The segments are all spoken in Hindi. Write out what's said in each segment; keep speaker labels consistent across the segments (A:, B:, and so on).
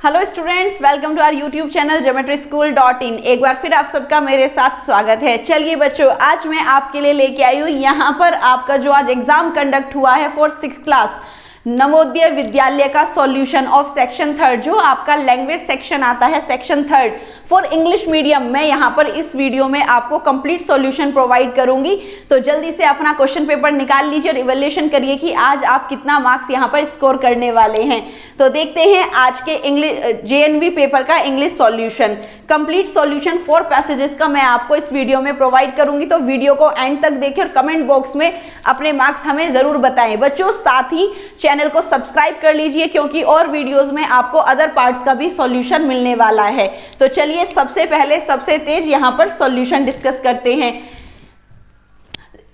A: Hello students, welcome to our YouTube channel geometry-school.in। एक बार फिर आप सबका मेरे साथ स्वागत है। चलिए बच्चों, आज मैं आपके लिए लेके आई हूँ यहाँ पर आपका जो आज एग्जाम कंडक्ट हुआ है for 6th class Navodaya Vidyalaya का सॉल्यूशन ऑफ सेक्शन 3 जो आपका लैंग्वेज सेक्शन आता है, सेक्शन 3 फॉर इंग्लिश मीडियम। मैं यहाँ पर इस वीडियो में आपको कंप्लीट सॉल्यूशन प्रोवाइड करूंगी, तो जल्दी से अपना क्वेश्चन पेपर निकाल लीजिए और इवैल्यूएशन करिए कि आज आप कितना मार्क्स यहाँ पर स्कोर करने वाले हैं। तो देखते हैं आज के इंग्लिश जेएनवी पेपर का English solution. Complete solution 4 passages का मैं आपको इस वीडियो में प्रोवाइड करूंगी, तो वीडियो को एंड तक देखिए और कमेंट बॉक्स में अपने मार्क्स हमें जरूर बताएं। बच्चों, साथ ही चैनल को सब्सक्राइब कर लीजिए क्योंकि और वीडियोस में आपको अदर पार्ट्स का भी सॉल्यूशन मिलने वाला है। तो चलिए सबसे पहले सबसे तेज यहाँ पर सॉल्यूशन डिस्कस करते हैं।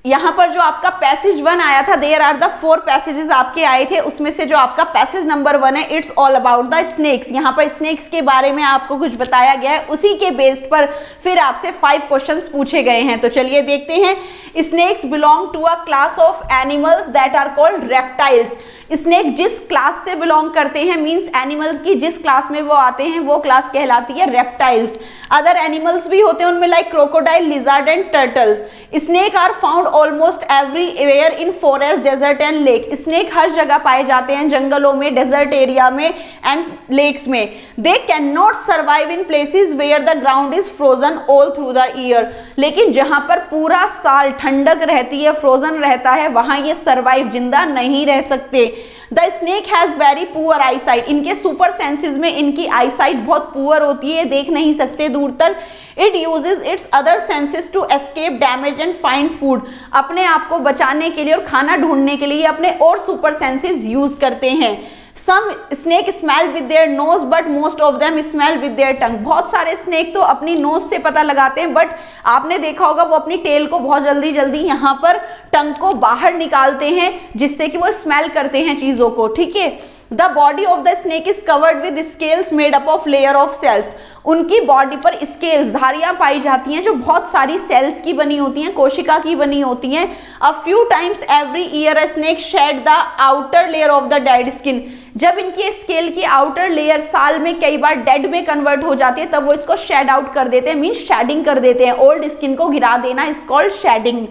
A: यहाँ पर जो आपका पैसेज 1 आया था, देयर आर द 4 पैसेजेस आपके आए थे, उसमें से जो आपका पैसेज नंबर 1 है, it's all about the snakes. यहाँ पर स्नेक्स के बारे में आपको कुछ बताया गया है, उसी के बेस्ड पर फिर आपसे 5 क्वेश्चंस पूछे गए हैं। तो चलिए देखते हैं। Snakes belong to a class of animals that are called reptiles. Snake जिस क्लास से बिलोंग करते हैं, मींस एनिमल्स की जिस क्लास में वो आते हैं वो क्लास कहलाती है रेप्टाइल्स। अदर एनिमल्स भी होते हैं उनमें, like crocodile, lizard and turtle. Snake are found almost everywhere in forest, desert and lake. Snake हर जगह पाए जाते हैं, जंगलों में, डेजर्ट एरिया में एंड लेक्स में। They can not survive in places where the ground is frozen all through the year. लेकिन जहां पर पूरा साल ठंडक रहती है, फ्रोजन रहता है, वहां ये सर्वाइव जिंदा नहीं रह सकते। The snake has very poor I site. इनके सुपर सेंसेस में इनकी आई साइट बहुत पुअर होती है, देख नहीं सकते दूर तक। It uses its other senses to escape damage and find food. अपने आप को बचाने के लिए और खाना ढूंढने के लिए अपने और सुपर सेंसेस यूज करते हैं। Some snake smell with their nose, but most of them smell with their tongue। बहुत सारे स्नेक तो अपनी नोज से पता लगाते हैं, बट आपने देखा होगा वो अपनी टेल को बहुत जल्दी जल्दी यहाँ पर टंग को बाहर निकालते हैं, जिससे कि वो स्मेल करते हैं चीजों को। ठीक है। The body of the snake is covered with scales made up of layer of cells. उनकी बॉडी पर स्केल्स, धारियां पाई जाती हैं जो बहुत सारी सेल्स की बनी होती हैं, कोशिका की बनी होती हैं। A few times every year a snake shed the outer layer of the dead skin. जब इनकी स्केल की आउटर लेयर साल में कई बार डेड में कन्वर्ट हो जाती है, तब वो इसको शेड आउट कर देते हैं, मीन्स शेडिंग कर देते हैं। ओल्ड स्किन को गिरा देना is called shedding.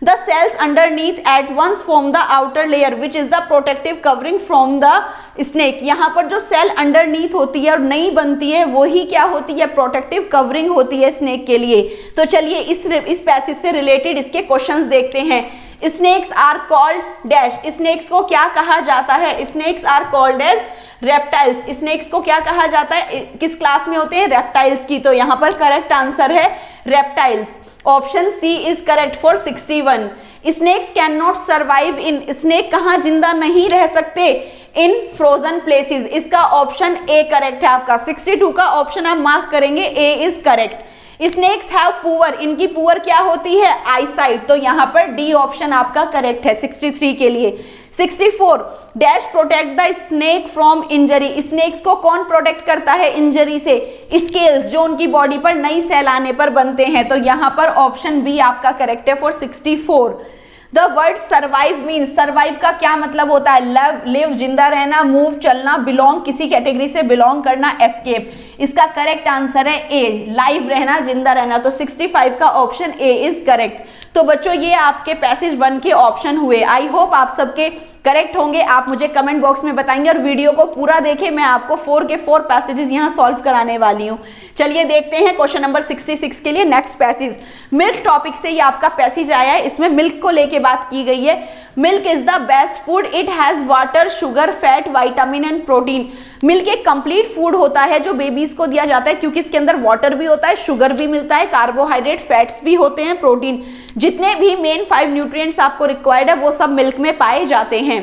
A: The cells underneath at once form the outer layer which is the protective covering from the snake। यहाँ पर जो सेल अंडरनीथ होती है और नई बनती है, वही क्या होती है? प्रोटेक्टिव कवरिंग होती है स्नेक के लिए। तो चलिए इस पैसेज से रिलेटेड इसके क्वेश्चंस देखते हैं। Snakes are called dash. Snakes को क्या कहा जाता है? Snakes are called as reptiles. Snakes को क्या कहा जाता है? किस क्लास में होते हैं? रेप्टाइल्स की। तो यहाँ पर करेक्ट आंसर है reptiles. Option C is correct for 61। Snakes can not survive in. Snake कहाँ जिंदा नहीं रह सकते? In frozen places. इसका ऑप्शन ए करेक्ट है आपका। 62 का ऑप्शन आप मार्क करेंगे, A is correct. Snakes have poor. इनकी पुअर क्या होती है? Eye sight. तो यहाँ पर डी ऑप्शन आपका करेक्ट है 63 के लिए। 64 dash protect the snake from injury. Snakes को कौन प्रोटेक्ट करता है इंजरी से? स्केल्स, जो उनकी बॉडी पर नई सेल आने पर बनते हैं। तो यहाँ पर ऑप्शन बी आपका करेक्ट है for 64। The word survive means, survive का क्या मतलब होता है? लिव जिंदा रहना, मूव चलना, बिलोंग किसी कैटेगरी से बिलोंग करना, एस्केप। इसका करेक्ट आंसर है ए, लाइव रहना, जिंदा रहना। तो 65 का ऑप्शन ए इज करेक्ट। तो बच्चों ये आपके पैसेज 1 के ऑप्शन हुए। आई होप आप सबके करेक्ट होंगे। आप मुझे कमेंट बॉक्स में बताएंगे और वीडियो को पूरा देखें। मैं आपको 4 के 4 पैसेजेस यहाँ सॉल्व कराने वाली हूँ। चलिए देखते हैं क्वेश्चन नंबर 66 के लिए नेक्स्ट पैसेज। मिल्क टॉपिक से ये आपका पैसेज आया है, इसमें मिल्क को लेके बात की गई है। Milk is the best food, it has water, sugar, fat, vitamin and protein. Milk एक कंप्लीट फूड होता है जो बेबीज को दिया जाता है, क्योंकि इसके अंदर वाटर भी होता है, शुगर भी मिलता है, कार्बोहाइड्रेट, फैट्स भी होते हैं, प्रोटीन। जितने भी मेन 5 न्यूट्रिएंट्स आपको रिक्वायर्ड है वो सब मिल्क में पाए जाते हैं।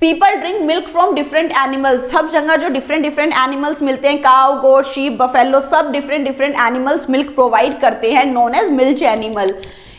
A: People drink milk from different animals. सब जगह जो डिफरेंट एनिमल्स मिलते हैं, काउ, गोट, शीप, बफेलो, सब डिफरेंट एनिमल्स मिल्क प्रोवाइड करते हैं, known as milk animal.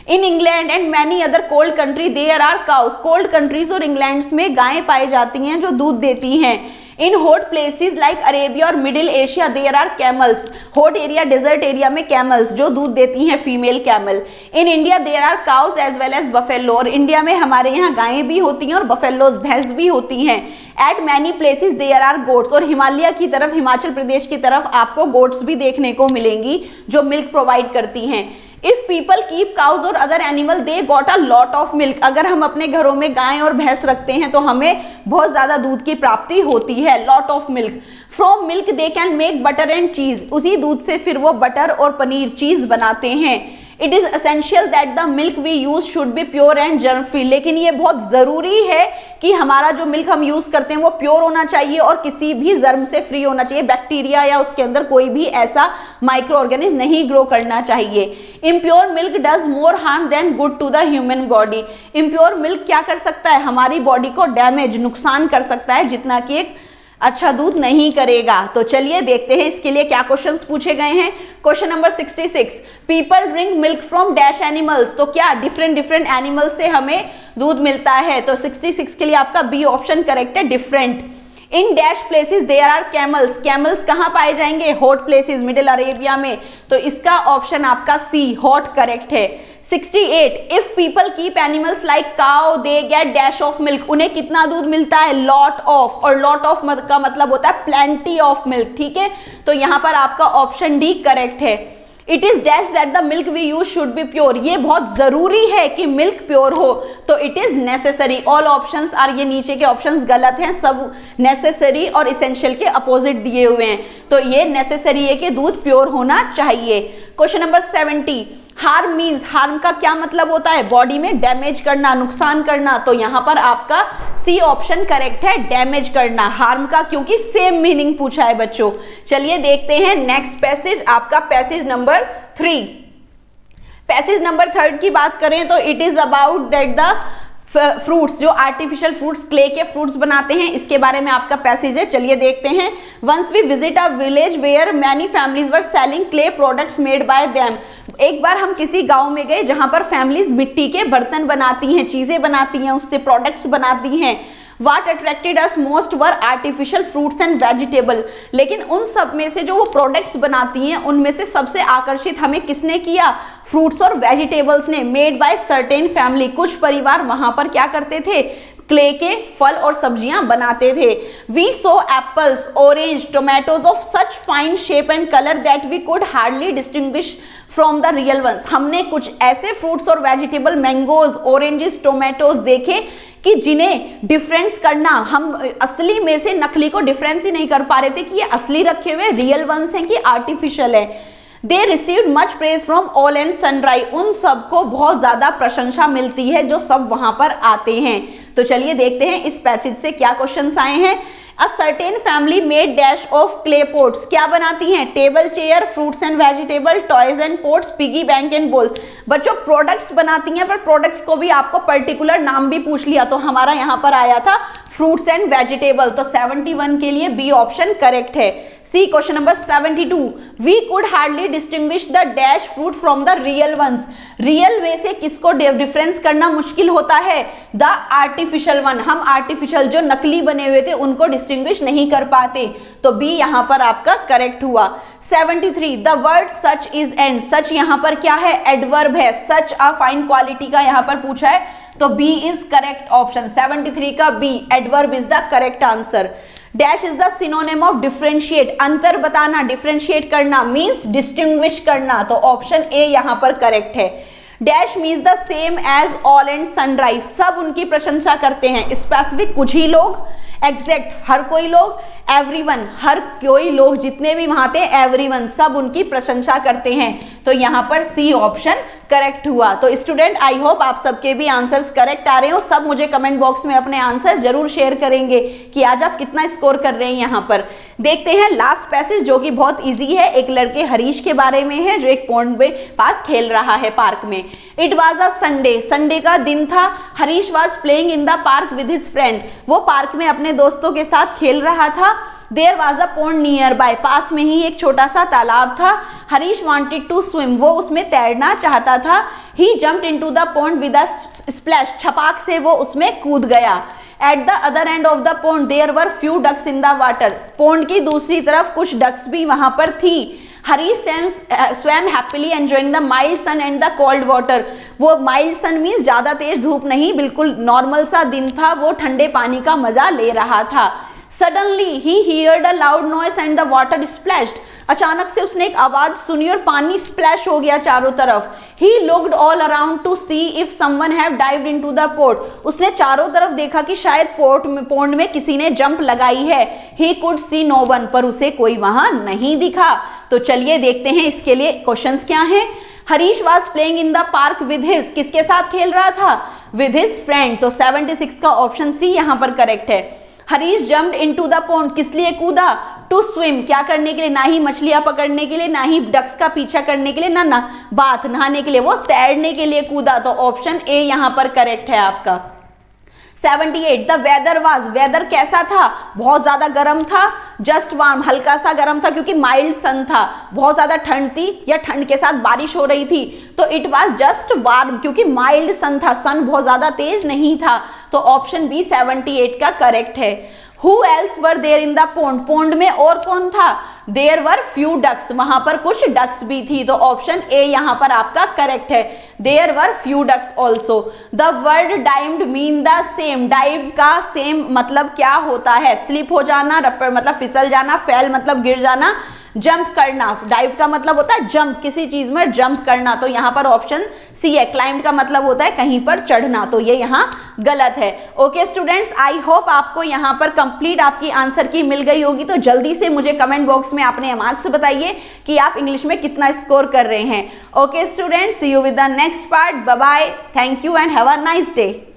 A: In England and many other cold country there are cows. Cold countries और इंग्लैंड में गायें पाई जाती हैं जो दूध देती हैं। In hot places like Arabia और middle Asia there are camels, hot area desert area में कैमल्स जो दूध देती हैं, female camel. In India there are cows as well as buffalo, और इंडिया में हमारे यहाँ गायें भी होती हैं और बफेलोज भैंस भी होती हैं। At many places there are goats, और हिमालय की तरफ, हिमाचल प्रदेश की तरफ आपको गोट्स भी देखने को मिलेंगी जो मिल्क प्रोवाइड करती हैं। इफ पीपल कीप काउज और other animal they got a lot of milk, अगर हम अपने घरों में गाय और भैंस रखते हैं तो हमें बहुत ज्यादा दूध की प्राप्ति होती है, lot of milk. From milk they can make butter and चीज, उसी दूध से फिर वो बटर और पनीर, चीज बनाते हैं। It is essential that the milk we use should be pure and germ free, लेकिन ये बहुत जरूरी है कि हमारा जो मिल्क हम यूज करते हैं वो प्योर होना चाहिए और किसी भी जर्म से फ्री होना चाहिए, बैक्टीरिया या उसके अंदर कोई भी ऐसा माइक्रो ऑर्गेनिज्म नहीं ग्रो करना चाहिए। Impure milk does more harm than good to the human body, impure milk क्या कर सकता है, हमारी बॉडी को डैमेज, नुकसान कर सकता है जितना कि एक अच्छा दूध नहीं करेगा। तो चलिए देखते हैं इसके लिए क्या क्वेश्चंस पूछे गए हैं। Question number 66, people drink milk from dash animals, तो क्या डिफरेंट एनिमल्स से हमें दूध मिलता है, तो 66 के लिए आपका बी ऑप्शन करेक्ट है, different. In dash places there are camels, camels कहाँ पाए जाएंगे, हॉट प्लेसेस, मिडिल अरेबिया में, तो इसका ऑप्शन आपका सी हॉट करेक्ट है। 68, if people keep animals like cow they get dash of milk, उन्हें कितना दूध मिलता है, लॉट ऑफ, और लॉट ऑफ का मतलब होता है प्लेंटी ऑफ मिल्क, ठीक है, तो यहां पर आपका ऑप्शन डी करेक्ट है। It is dash that the milk we use should be pure, ये बहुत जरूरी है कि मिल्क प्योर हो, तो it is necessary. All options are, ये नीचे के ऑप्शंस गलत हैं, सब नेसेसरी और इसेंशियल के अपोजिट दिए हुए हैं, तो ये नेसेसरी है कि दूध प्योर होना चाहिए। Question number 70, harm means, harm का क्या मतलब होता है, बॉडी में डैमेज करना, नुकसान करना, तो यहां पर आपका सी ऑप्शन करेक्ट है, डैमेज करना, हार्म का, क्योंकि सेम मीनिंग पूछा है बच्चों। चलिए देखते हैं नेक्स्ट पैसेज, आपका पैसेज नंबर 3। पैसेज नंबर 3 की बात करें तो it is about that the fruits, जो आर्टिफिशियल फ्रूट्स, क्ले के फ्रूट्स बनाते हैं, इसके बारे में आपका पैसेज है। चलिए देखते हैं। Once we visit a village where many families were selling clay products made by them, एक बार हम किसी गांव में गए जहां पर फैमिलीज मिट्टी के बर्तन बनाती हैं, चीजें बनाती हैं, उससे प्रोडक्ट्स बनाती हैं। What attracted us most were artificial fruits and vegetable, लेकिन उन सब में से जो वो प्रोडक्ट्स बनाती हैं उनमें से सबसे आकर्षित हमें किसने किया, फ्रूट्स और वेजिटेबल्स ने। मेड बाय सर्टेन फैमिली, कुछ परिवार वहां पर क्या करते थे, क्ले के फल और सब्जियां बनाते थे। We saw apples, orange, tomatoes of such fine shape and colour that we could hardly distinguish from the real ones, हमने कुछ ऐसे फ्रूट्स और वेजिटेबल, मैंगोज, ऑरेंजेस, टोमेटोज देखे कि जिन्हें डिफरेंस करना, हम असली में से नकली को डिफरेंस ही नहीं कर पा रहे थे कि ये असली रखे हुए रियल वंस हैं कि आर्टिफिशियल है। They received much praise from all and sundry, उन सबको बहुत ज्यादा प्रशंसा मिलती है जो सब वहां पर आते हैं। तो चलिए देखते हैं इस पैसेज से क्या क्वेश्चंस आए हैं। A certain family made dash of clay pots, क्या बनाती हैं, table chair, fruits and vegetable, toys and pots, piggy bank and bowl. बच्चों प्रोडक्ट्स बनाती हैं, पर प्रोडक्ट्स को भी आपको पर्टिकुलर नाम भी पूछ लिया, तो हमारा यहाँ पर आया था फ्रूट्स एंड वेजिटेबल, तो 71 के लिए बी ऑप्शन करेक्ट है। See question number 72, we could hardly distinguish the dash fruit from the real ones, real way से किसको डिफरेंस करना मुश्किल होता है, द आर्टिफिशियल वन, हम आर्टिफिशियल जो नकली बने हुए थे उनको डिस्टिंग्विश नहीं कर पाते, तो बी यहाँ पर आपका करेक्ट हुआ। 73, the word such is and, such यहाँ पर क्या है, एडवर्ब है, सच अ फाइन क्वालिटी का यहाँ पर पूछा है, तो बी इज करेक्ट ऑप्शन। 73 का B, adverb is the correct answer. Dash is the synonym of differentiate, अंतर बताना, डिफरेंशिएट करना मींस डिस्टिंग्विश करना, तो ऑप्शन ए यहां पर करेक्ट है। Dash means the same as all and sunrise, सब उनकी प्रशंसा करते हैं, स्पेसिफिक कुछ ही लोग, एग्जैक्ट हर कोई लोग, एवरीवन हर कोई लोग, जितने भी वहां थे एवरीवन सब उनकी प्रशंसा करते हैं, तो यहाँ पर सी ऑप्शन करेक्ट हुआ। तो स्टूडेंट आई होप आप सबके भी आंसर्स करेक्ट आ रहे हो, सब मुझे कमेंट बॉक्स में अपने आंसर जरूर शेयर करेंगे कि आज आप कितना स्कोर कर रहे हैं। यहाँ पर देखते हैं लास्ट पैसेज जो कि बहुत इजी है, एक लड़के हरीश के बारे में है जो एक पॉन्ड में पास खेल रहा है पार्क में। It was a Sunday, Sunday का दिन था, Harish was playing in the park with his friend, वो पार्क में अपने दोस्तों के साथ खेल रहा था। There was a pond near by, पास में ही एक छोटा सा तालाब था। हरीश वांटेड टू स्विम, वो उसमें तैरना चाहता था। He jumped into the pond with a splash, छपाक से वो उसमें कूद गया। At the other end of the pond there were few ducks in the water, pond की दूसरी तरफ कुछ डक्स भी वहां पर थी। हरीश स्वयं happily enjoying the mild sun and the cold water, वो माइल्ड सन मीन्स ज्यादा तेज धूप नहीं, बिल्कुल नॉर्मल सा दिन था, वो ठंडे पानी का मजा ले रहा था। Suddenly he heard a loud noise and the water splashed, अचानक से उसने एक आवाज सुनी और पानी स्प्लैश हो गया चारों तरफ। He looked all around two see if someone have dived into the port, उसने चारों तरफ देखा कि शायद पोंड में किसी ने जंप लगाई है। He could see no one, पर उसे कोई वहां नहीं दिखा। तो चलिए देखते हैं इसके लिए क्वेश्चंस क्या हैं। Harish was playing in the park with his, किसके साथ खेल रहा था? विद हिज फ्रेंड, तो 76 का ऑप्शन सी यहां पर करेक्ट है। Harish jumped into the pond, किस लिए कूदा? टू स्विम, क्या करने के लिए? ना ही मछलियां पकड़ने के लिए, ना ही डक्स का पीछा करने के लिए, ना बाथ नहाने के लिए, वो तैरने के लिए कूदा। तो ऑप्शन ए यहां पर करेक्ट है आपका। 78 द वेदर वाज, वेदर कैसा था? बहुत ज्यादा गर्म था, जस्ट वार्म, हल्का सा गर्म था क्योंकि माइल्ड सन था। बहुत ज्यादा ठंड थी या ठंड के साथ बारिश हो रही थी, तो इट वाज जस्ट वार्म क्योंकि माइल्ड सन था, सन बहुत ज्यादा तेज नहीं था। तो ऑप्शन बी 78 का करेक्ट है। Who else were there in the pond, pond में और कौन था? There were few ducks, वहां पर कुछ डक्स भी थी। तो ऑप्शन ए यहां पर आपका करेक्ट है। There were few ducks also. The word dived mean the same, dive का सेम मतलब क्या होता है? स्लिप हो जाना, मतलब फिसल जाना, फेल मतलब गिर जाना, जंप करना। डाइव का मतलब होता है जंप, किसी चीज में जंप करना। तो यहाँ पर ऑप्शन सी है। क्लाइंब का मतलब होता है कहीं पर चढ़ना, तो ये यहाँ गलत है। ओके स्टूडेंट्स, आई होप आपको यहाँ पर कंप्लीट आपकी आंसर की मिल गई होगी। तो जल्दी से मुझे कमेंट बॉक्स में अपने मार्क्स बताइए कि आप इंग्लिश में कितना स्कोर कर रहे हैं। Okay students, see you with the next part. Bye bye, thank you and have a nice day.